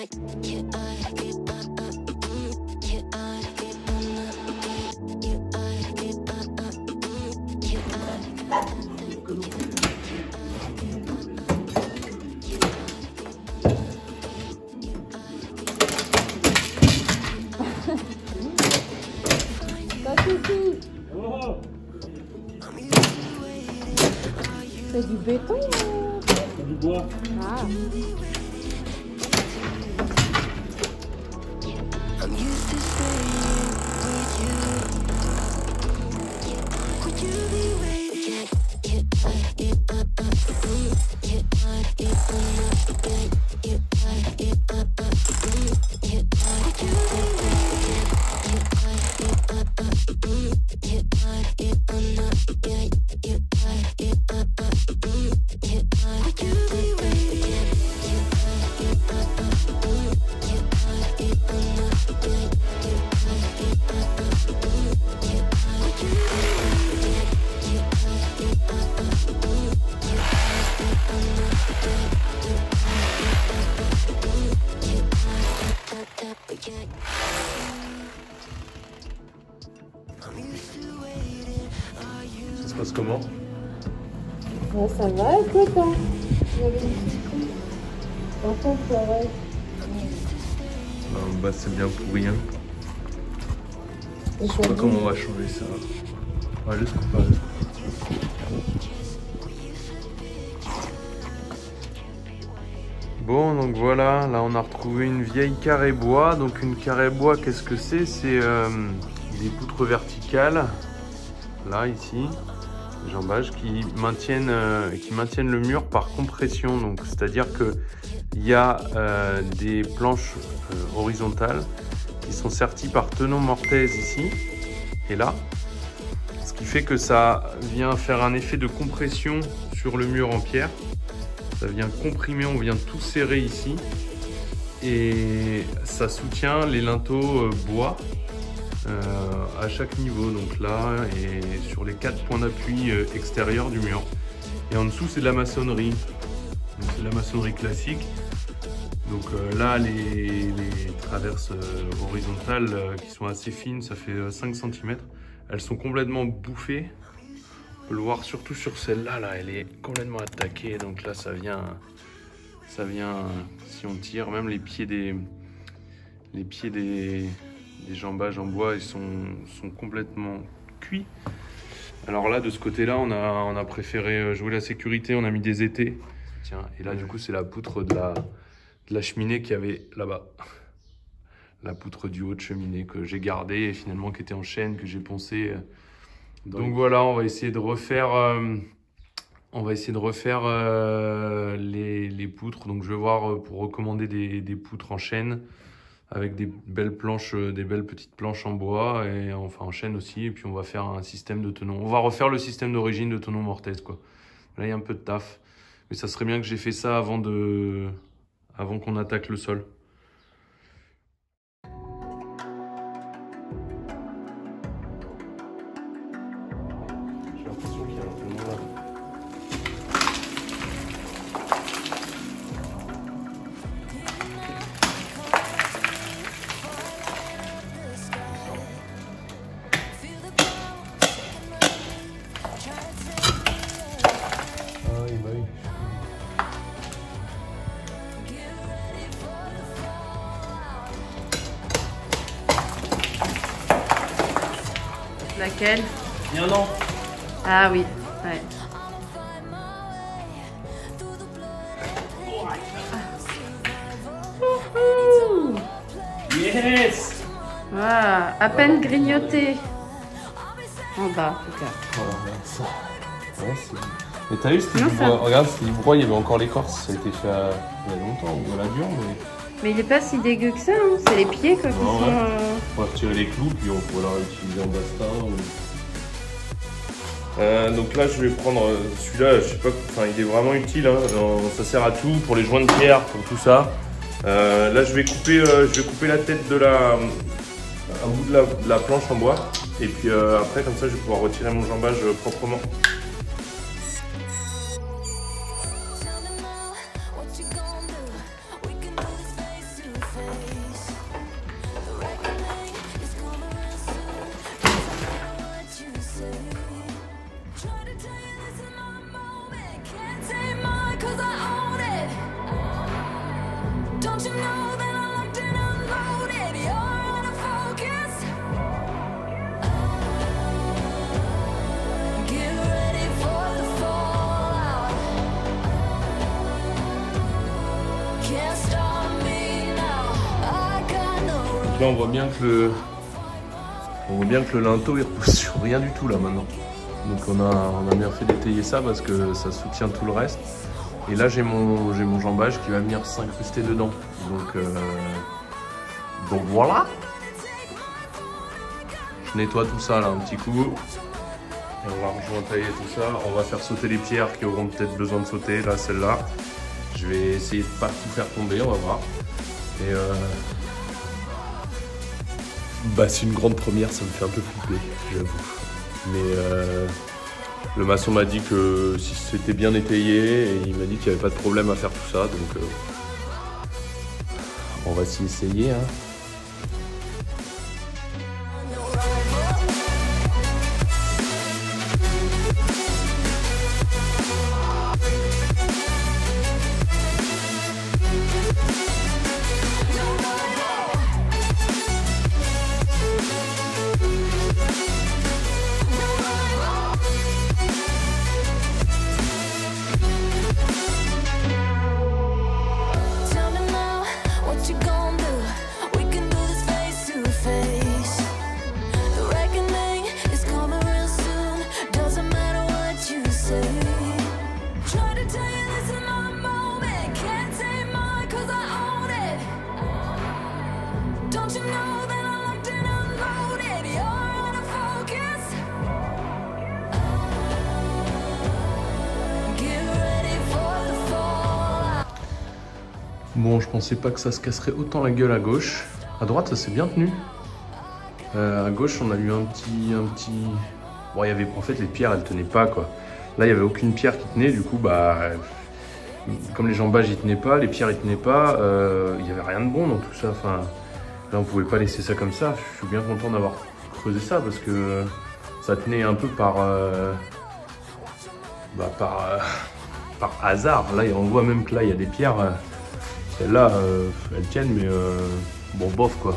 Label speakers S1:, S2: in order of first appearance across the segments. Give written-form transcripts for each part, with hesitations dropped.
S1: C'est du béton
S2: C'est du bois.
S1: Ah.
S2: Ça se passe comment?
S1: Ouais, ça va, écoute, hein. T'entends, ça va.
S2: Bah c'est bien pourri, hein.
S1: Je
S2: Je sais pas comment on va changer ça. Ouais, laisse couper. Bon, donc voilà, là on a retrouvé une vieille carré bois. Donc une carré bois, qu'est-ce que c'est? C'est des poutres verticales, là, ici, des jambages qui maintiennent le mur par compression. Donc c'est-à-dire que il y a des planches horizontales qui sont serties par tenon mortaise ici et là, ce qui fait que ça vient faire un effet de compression sur le mur en pierre. Ça vient comprimer, on vient tout serrer ici et ça soutient les linteaux bois à chaque niveau, donc là et sur les 4 points d'appui extérieurs du mur. Et en dessous c'est de la maçonnerie, c'est de la maçonnerie classique. Donc là les traverses horizontales qui sont assez fines, ça fait 5 cm, elles sont complètement bouffées. On peut le voir surtout sur celle-là, là, elle est complètement attaquée, donc là ça vient, si on tire, même les pieds des jambages en bois, ils sont complètement cuits. Alors là, de ce côté-là, on a préféré jouer la sécurité, on a mis des étais. Tiens, et là du coup c'est la poutre de la cheminée qu'il y avait là-bas. La poutre du haut de cheminée que j'ai gardée et finalement qui était en chaîne, que j'ai poncé. Donc voilà, on va essayer de refaire, les poutres. Donc je vais voir pour recommander des poutres en chaîne avec des belles planches, des belles petites planches en bois et enfin en chaîne aussi. Et puis on va faire un système de tenon. On va refaire le système d'origine de tenon mortaise, quoi. Là il y a un peu de taf, mais ça serait bien que j'ai fait ça avant qu'on attaque le sol.
S1: Laquelle?
S2: Bien non.
S1: Ah oui, ouais.
S2: Yes.
S1: Ah, à peine grignoté. En bas, en tout cas.
S2: Oh, regarde ça. Ouais, mais t'as vu, c'était du bois. Regarde, c'était du bois, il y avait encore l'écorce. Ça a été fait il y a longtemps, ou à la dure, mais...
S1: Mais il est pas si dégueu que ça, hein. C'est les pieds quoi, qui sont...
S2: On va retirer les clous, puis on pourra l'utiliser en bastin. Ou... donc là, je vais prendre celui-là, je sais pas, enfin, il est vraiment utile, hein. Ça sert à tout, pour les joints de pierre, pour tout ça. Là, je vais couper la tête de un bout de la planche en bois. Et puis après, comme ça, je vais pouvoir retirer mon jambage proprement. là on voit bien que le linteau il repose sur rien du tout là maintenant. Donc on a bien fait d'étayer ça parce que ça soutient tout le reste. Et là j'ai mon jambage qui va venir s'incruster dedans. Donc voilà. Je nettoie tout ça là un petit coup. Et on va rejointailler tout ça. On va faire sauter les pierres qui auront peut-être besoin de sauter. Là celle-là. Je vais essayer de pas tout faire tomber, on va voir. Et bah c'est une grande première, ça me fait un peu flipper, j'avoue. Mais le maçon m'a dit que si c'était bien étayé, et il m'a dit qu'il n'y avait pas de problème à faire tout ça, donc on va s'y essayer. Hein. Bon, je pensais pas que ça se casserait autant la gueule à gauche. À droite, ça s'est bien tenu. À gauche, on a eu un petit... Bon, il y avait... En fait, les pierres, elles tenaient pas, quoi. Là, il n'y avait aucune pierre qui tenait. Du coup, bah... Comme les jambages, ils tenaient pas, les pierres, ils tenaient pas. Il n'y avait rien de bon dans tout ça. Enfin, là, on pouvait pas laisser ça comme ça. Je suis bien content d'avoir creusé ça parce que ça tenait un peu par hasard. Là, on voit même que là, il y a des pierres... Celles-là, elles tiennent, mais bon, bof quoi.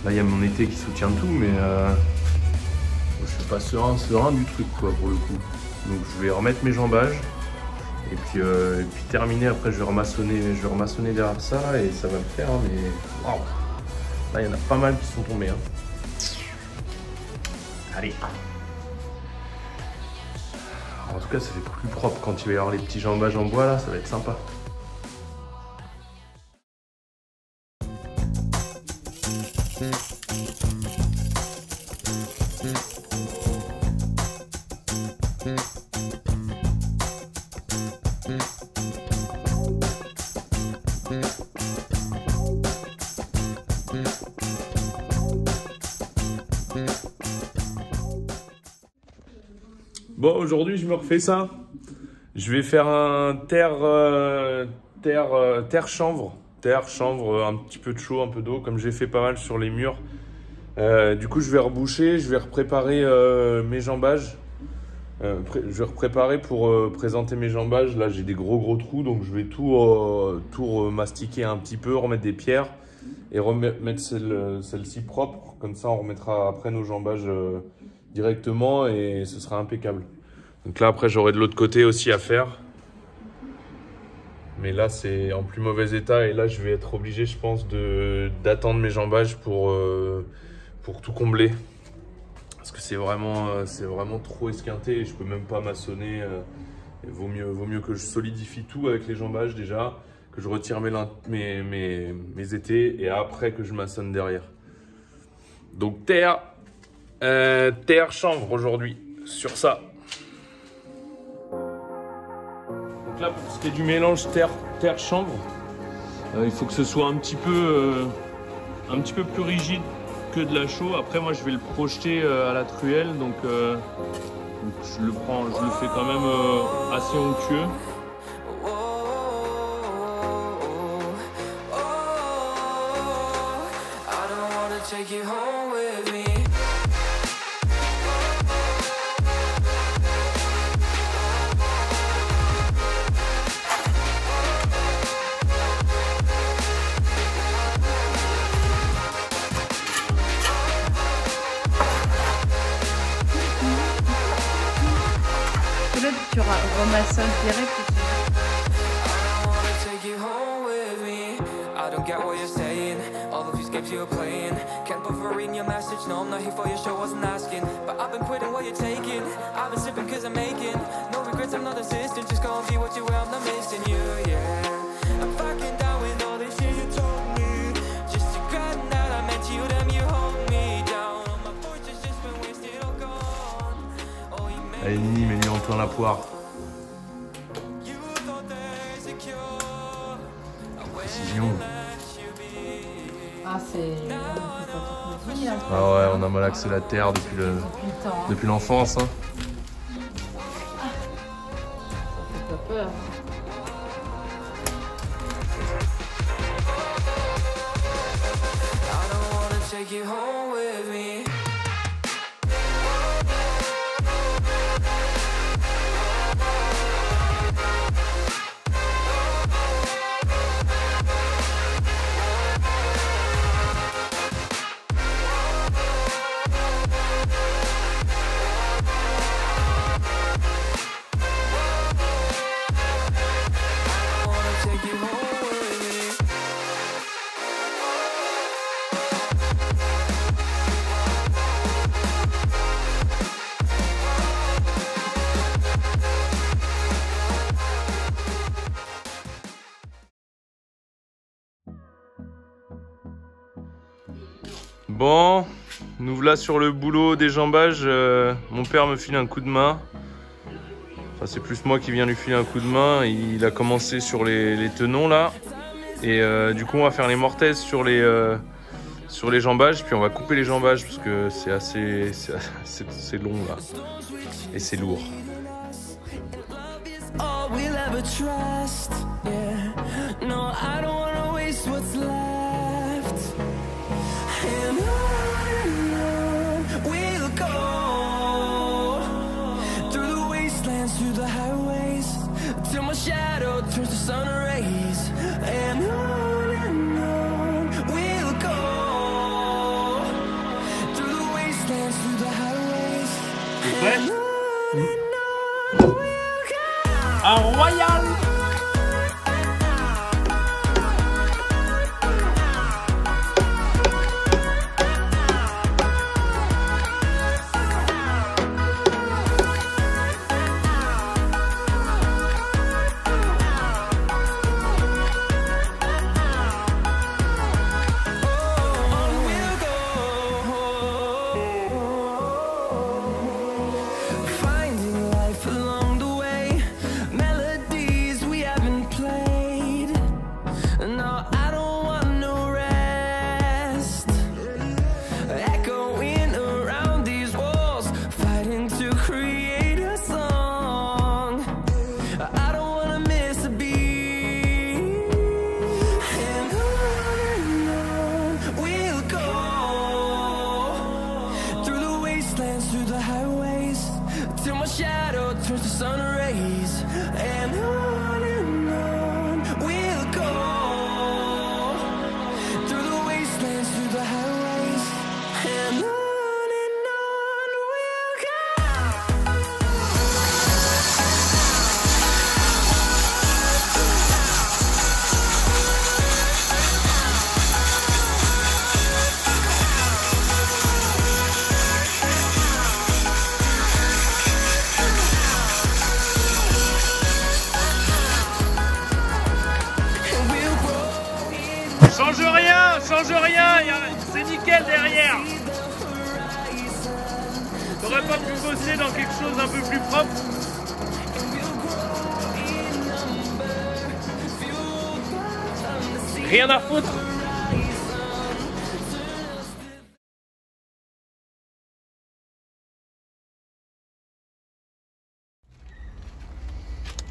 S2: Là, il y a mon été qui soutient tout, mais je suis pas serein du truc, quoi, pour le coup. Donc, je vais remettre mes jambages et puis terminer. Après, je vais remaçonner derrière ça et ça va le faire. Hein, mais waouh, là, il y en a pas mal qui sont tombés. Hein. Allez. En tout cas, ça fait plus propre quand il va y avoir les petits jambages en bois là. Ça va être sympa. Bon, aujourd'hui, je me refais ça. Je vais faire un terre chanvre. Terre, chanvre, un petit peu de chaud, un peu d'eau, comme j'ai fait pas mal sur les murs. Du coup, je vais reboucher, je vais repréparer mes jambages. Je vais repréparer pour présenter mes jambages. Là, j'ai des gros trous, donc je vais tout mastiquer un petit peu, remettre des pierres et remettre celle-ci propre. Comme ça, on remettra après nos jambages directement et ce sera impeccable. Donc là, après, j'aurai de l'autre côté aussi à faire. Mais là, c'est en plus mauvais état et là, je vais être obligé, je pense, d'attendre mes jambages pour tout combler. Parce que c'est vraiment trop esquinté et je peux même pas maçonner. Vaut mieux que je solidifie tout avec les jambages déjà, que je retire mes étais et après que je maçonne derrière. Donc terre chanvre aujourd'hui sur ça. Donc là, pour ce qui est du mélange terre chanvre, il faut que ce soit un petit peu plus rigide que de la chaux. Après, moi, je vais le projeter à la truelle, donc je le fais quand même assez onctueux.
S1: Tu remaçonnes direct.
S3: games you're playing. Can't put for reading your message. No, I'm not here for your show, wasn't asking. But I've been quitting what you're taking. I've been sipping cause I'm making no regrets, I'm not assistant. Just go and be what you are, I'm not missing you, yeah. I'm fucking down with all this shit you told me. Just to grab that I met you, damn you hold me down. All my fortune's just been wasted or gone. Oh, you made
S2: Allez Nini, mets-lui en plein la poire. Précision.
S1: Ah, c'est...
S2: Ah ouais, on a malaxé la terre depuis l'enfance. Hein.
S1: Ça fait pas peur.
S3: I don't wanna take you home with me.
S2: Bon, nous voilà sur le boulot des jambages. Mon père me file un coup de main. Enfin, c'est plus moi qui viens lui filer un coup de main. Il a commencé sur les tenons là. Et du coup, on va faire les mortaises sur les jambages. Puis on va couper les jambages parce que c'est long là. Et c'est lourd.
S3: All we'll ever trust, yeah. No, I don't wanna waste what's left. And on we'll go through the wastelands, through the highways, till my shadow turns to sun rays. And on we'll go through the wastelands, through the highways. And on
S2: Un royal!
S3: shadow turns to sun rays, and on we'll go through the wastelands, through the highways, and on we'll go.
S2: Change rien, c'est nickel derrière. T'aurais pas pu bosser dans quelque chose d'un peu plus propre? Rien à foutre.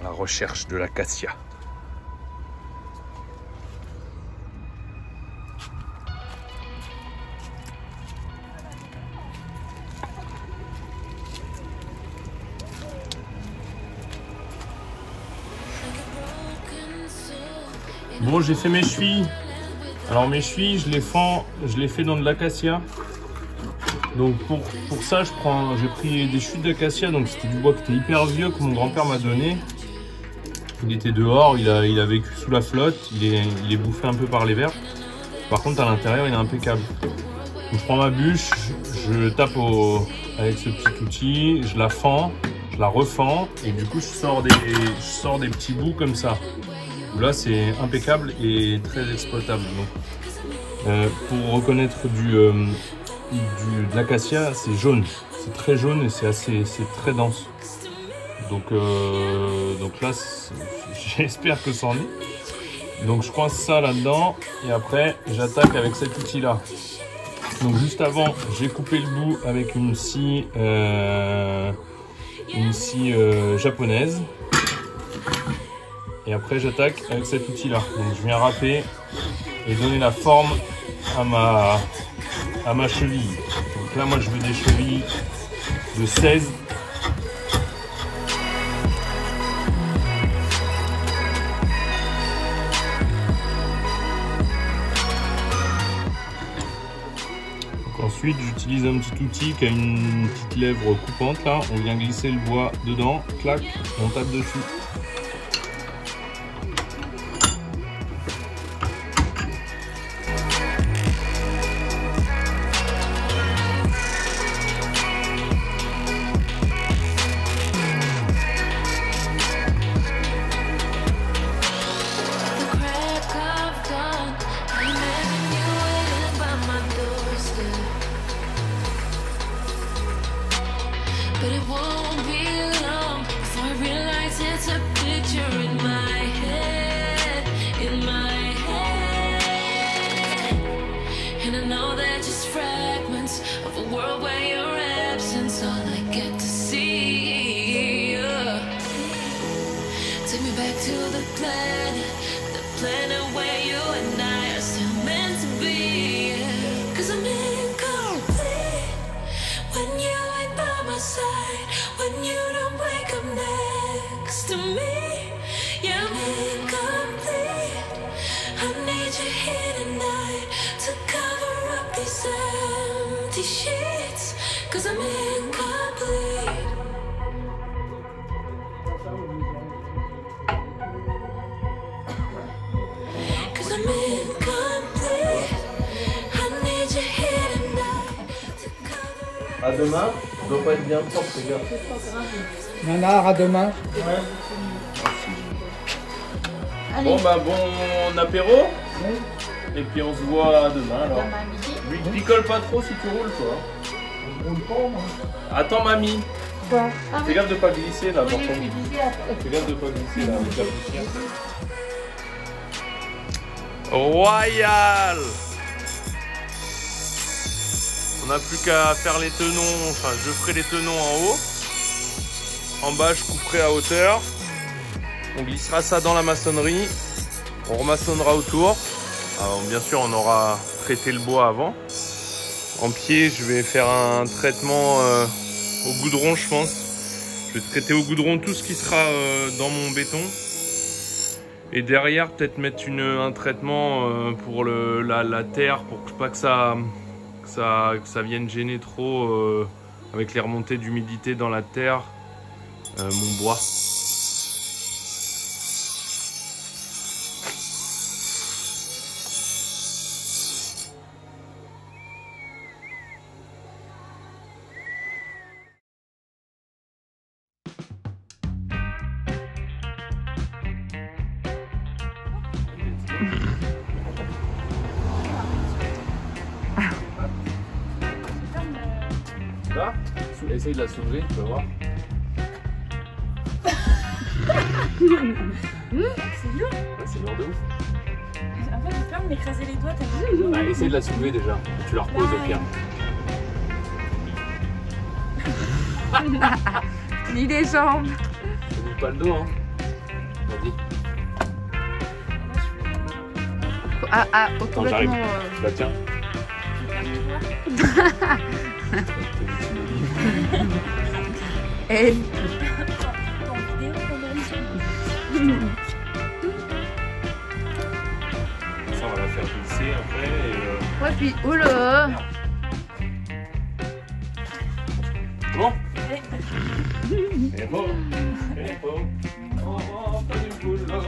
S2: À la recherche de l'acacia. Bon, j'ai fait mes chevilles. Alors mes chevilles, je les fais dans de l'acacia. Donc pour ça, j'ai pris des chutes d'acacia. Donc c'était du bois qui était hyper vieux que mon grand-père m'a donné. Il était dehors, il a vécu sous la flotte, il est bouffé un peu par les vers. Par contre, à l'intérieur, il est impeccable. Donc, je prends ma bûche, je tape avec ce petit outil, je la fends, je la refends et du coup, je sors des petits bouts comme ça. Là, c'est impeccable et très exploitable. Donc, pour reconnaître de l'acacia, c'est jaune. C'est très jaune et c'est très dense. Donc là, j'espère que c'en est. Donc je coince ça là-dedans et après j'attaque avec cet outil-là. Donc juste avant, j'ai coupé le bout avec une scie japonaise. Et après j'attaque avec cet outil-là. Donc je viens râper et donner la forme à ma cheville. Donc là, moi je veux des chevilles de 16. Ensuite, j'utilise un petit outil qui a une petite lèvre coupante là. On vient glisser le bois dedans, clac, et on tape dessus.
S3: But it won't be long before I realize it's a picture in my head, And I know they're just fragments of a world where your absence all I get to see. Take me back to the planet where you and I are still meant to be. 'Cause I'm incomplete when you ain't by my side, when you don't wake up next to me. Yeah, I'm incomplete. I need you here tonight to cover up these empty sheets. 'Cause I'm incomplete.
S2: À demain, on doit pas être bien propre, les gars.
S4: Nanar, à demain.
S2: Bon bah bon apéro. Et puis on se voit demain alors. Lui picole pas trop si tu roules toi.
S4: Je roule pas, moi.
S2: Attends mamie.
S4: Quoi?
S2: Fais gaffe de pas glisser là. Fais gaffe de pas glisser là avec la poussière. Royal. On n'a plus qu'à faire les tenons, enfin je ferai les tenons en haut. En bas je couperai à hauteur. On glissera ça dans la maçonnerie. On remaçonnera autour. Alors, bien sûr on aura traité le bois avant. En pied je vais faire un traitement au goudron je pense. Je vais traiter au goudron tout ce qui sera dans mon béton. Et derrière peut-être mettre un traitement pour la terre pour pas que ça vienne gêner trop avec les remontées d'humidité dans la terre, mon bois. Là, essaye de la soulever, tu vas voir.
S5: C'est lourd.
S2: Ouais, c'est lourd de ouf.
S5: En fait, j'ai peur de m'écraser les doigts tellement.
S2: Bah, essaye de la soulever déjà. Tu la reposes au pire.
S1: Ni les jambes.
S2: Ça bouge pas le dos, hein. Vas-y. Attends, j'arrive. Je la tiens.
S1: Et
S2: Ça, on va la faire glisser après. Et
S1: ouais, puis oula.
S2: Bon. Et bon. Et bon. Oh, pas du boulot.